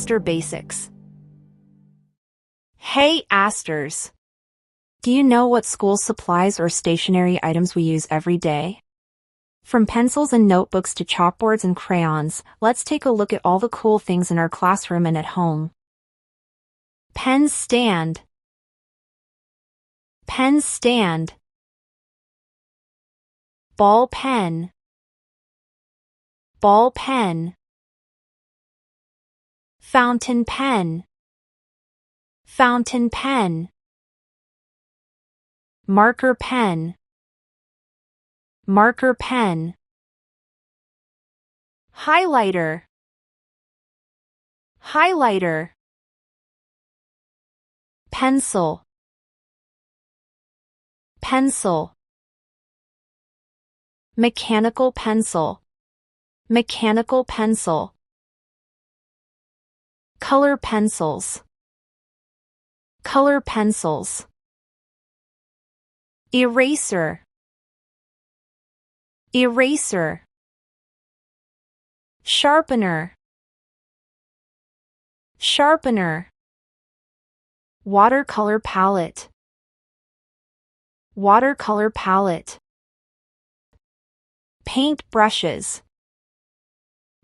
Aster Basics. Hey Asters! Do you know what school supplies or stationery items we use every day? From pencils and notebooks to chalkboards and crayons, let's take a look at all the cool things in our classroom and at home. Pen stand. Pen stand. Ball pen. Ball pen. Fountain pen. Fountain pen. Marker pen. Marker pen. Highlighter. Highlighter. Pencil. Pencil. Mechanical pencil. Mechanical pencil. Color pencils. Color pencils. Eraser. Eraser. Sharpener. Sharpener. Watercolor palette. Watercolor palette. Paint brushes.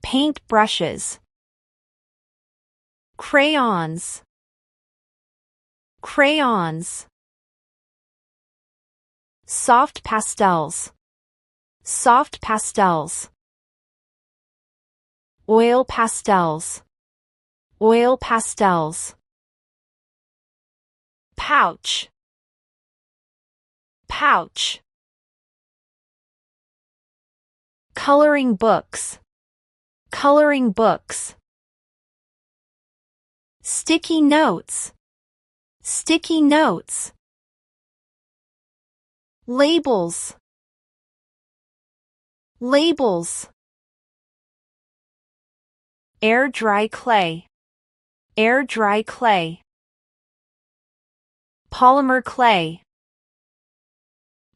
Paint brushes. Crayons. Crayons. Soft pastels. Soft pastels. Oil pastels. Oil pastels. Pouch. Pouch. Coloring books. Coloring books. Sticky notes. Sticky notes. Labels. Labels. Air dry clay. Air dry clay. Polymer clay.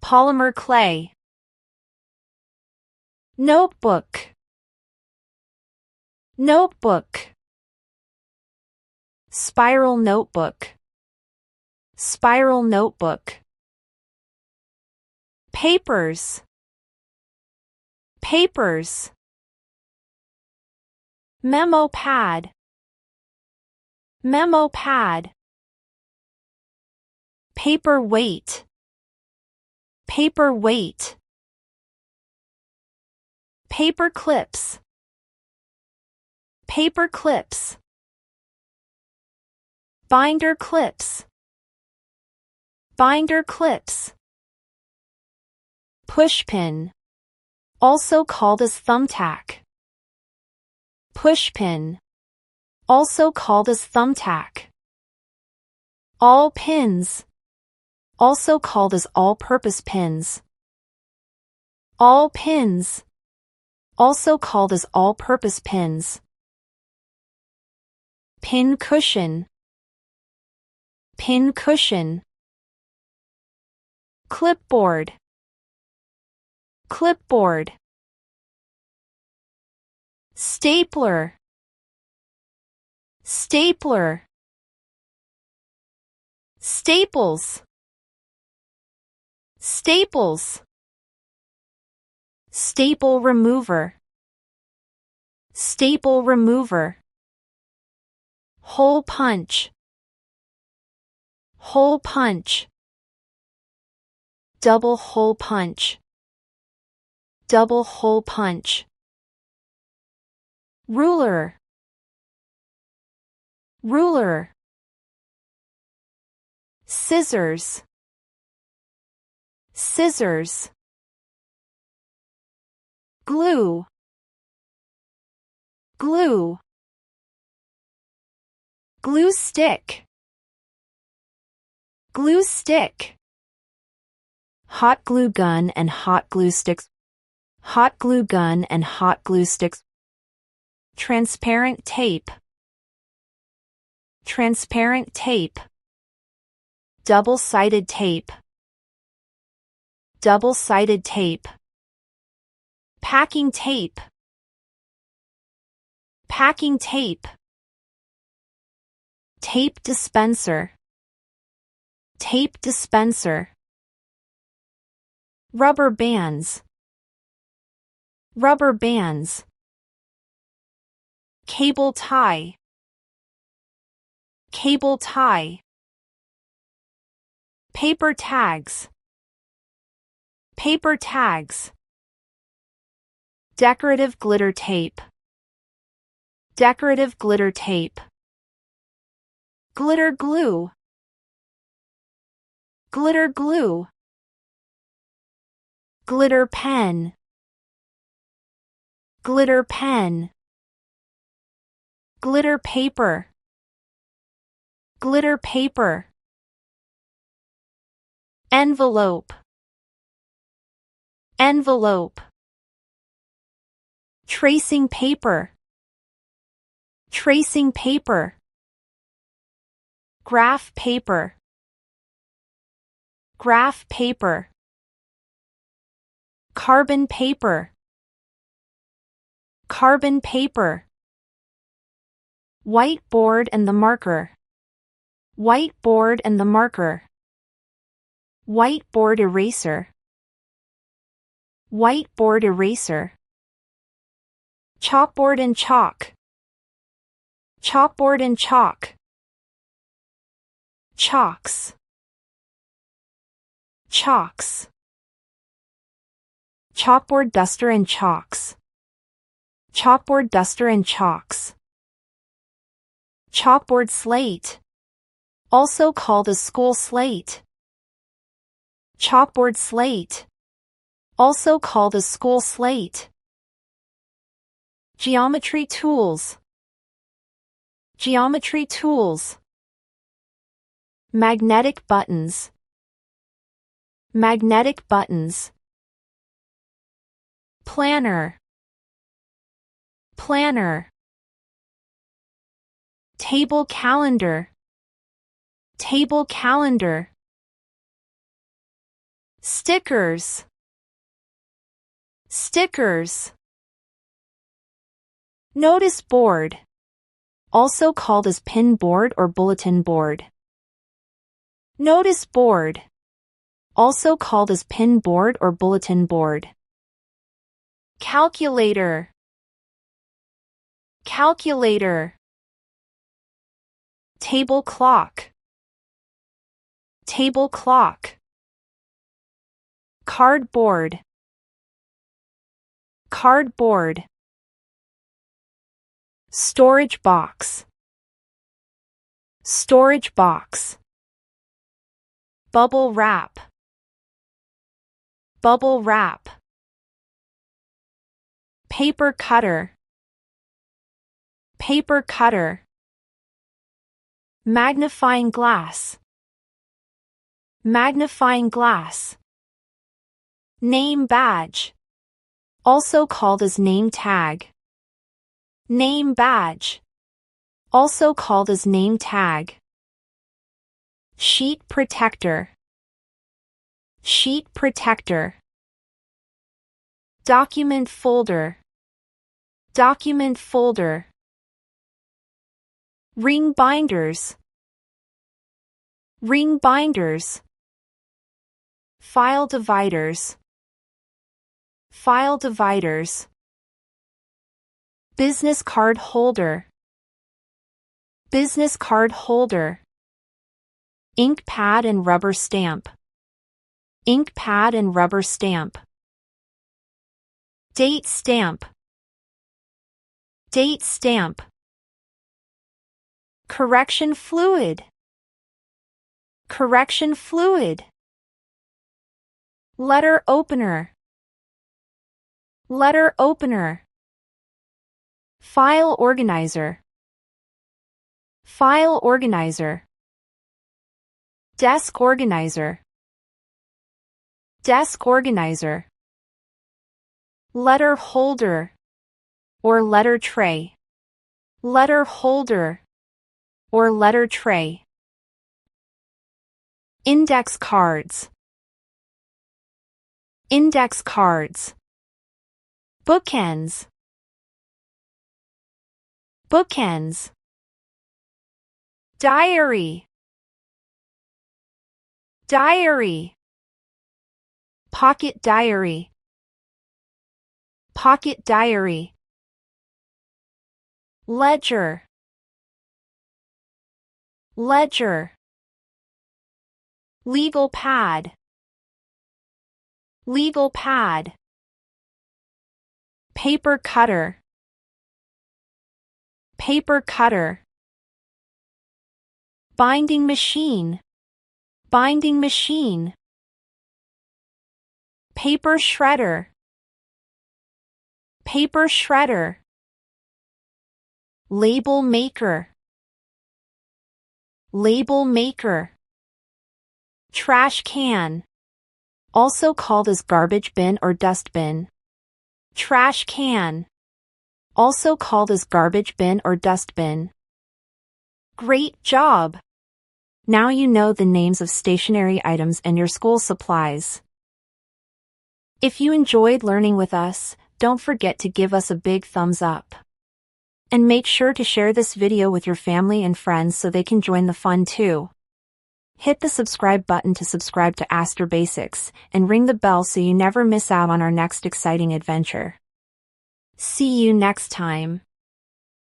Polymer clay. Notebook. Notebook. Spiral notebook. Spiral notebook. Papers. Papers. Memo pad. Memo pad. Paperweight. Paperweight. Paper clips. Paper clips. Binder clips. Binder clips. Pushpin, also called as thumbtack. Pushpin, also called as thumbtack. All pins, also called as all-purpose pins. All pins, also called as all-purpose pins. Pin cushion. Pin cushion. Clipboard. Clipboard. Stapler. Stapler. Staples. Staples. Staple remover. Staple remover. Hole punch. Hole punch. Double hole punch. Double hole punch. Ruler. Ruler. Scissors. Scissors. Glue. Glue. Glue stick. Glue stick. Hot glue gun and hot glue sticks. Hot glue gun and hot glue sticks. Transparent tape. Transparent tape. Double-sided tape. Double-sided tape. Packing tape. Packing tape. tape dispenser, tape dispenser. Rubber bands, rubber bands. Cable tie, cable tie. Paper tags, paper tags. Decorative glitter tape, decorative glitter tape. Glitter glue, glitter glue. Glitter pen, glitter pen. Glitter paper, glitter paper. Envelope, envelope. Tracing paper, tracing paper. Graph paper, graph paper. Carbon paper, carbon paper. Whiteboard and the marker, whiteboard and the marker. Whiteboard eraser, whiteboard eraser. Chalkboard and chalk, chalkboard and chalk. Chalks, chalks. Chalkboard duster and chalks, chalkboard duster and chalks. Chalkboard slate, also called a school slate. Chalkboard slate, also called a school slate. Geometry tools, geometry tools. Magnetic buttons, magnetic buttons. Planner, planner. Table calendar, table calendar. Stickers, stickers. Notice board, also called as pin board or bulletin board. Notice board, also called as pin board or bulletin board. Calculator, calculator. Table clock, table clock. Cardboard, cardboard. Storage box, storage box. Bubble wrap, bubble wrap. Paper cutter, paper cutter. Magnifying glass, magnifying glass. Name badge, also called as name tag. Name badge, also called as name tag. Sheet protector, sheet protector. Document folder, document folder. Ring binders, ring binders. File dividers, file dividers. Business card holder, business card holder. Ink pad and rubber stamp, ink pad and rubber stamp. Date stamp, date stamp. Correction fluid, correction fluid. Letter opener, letter opener. File organizer, file organizer. Desk organizer, desk organizer. Letter holder or letter tray, letter holder or letter tray. Index cards, index cards. Bookends, bookends. diary, diary, pocket diary, pocket diary, ledger, ledger, legal pad, legal pad, paper cutter, paper cutter, binding machine, binding machine, paper shredder, paper shredder, label maker, label maker, trash can, also called as garbage bin or dustbin, trash can, also called as garbage bin or dustbin. Great job! Now you know the names of stationery items and your school supplies. If you enjoyed learning with us, don't forget to give us a big thumbs up. And make sure to share this video with your family and friends so they can join the fun too. Hit the subscribe button to subscribe to Aster Basics, and ring the bell so you never miss out on our next exciting adventure. See you next time.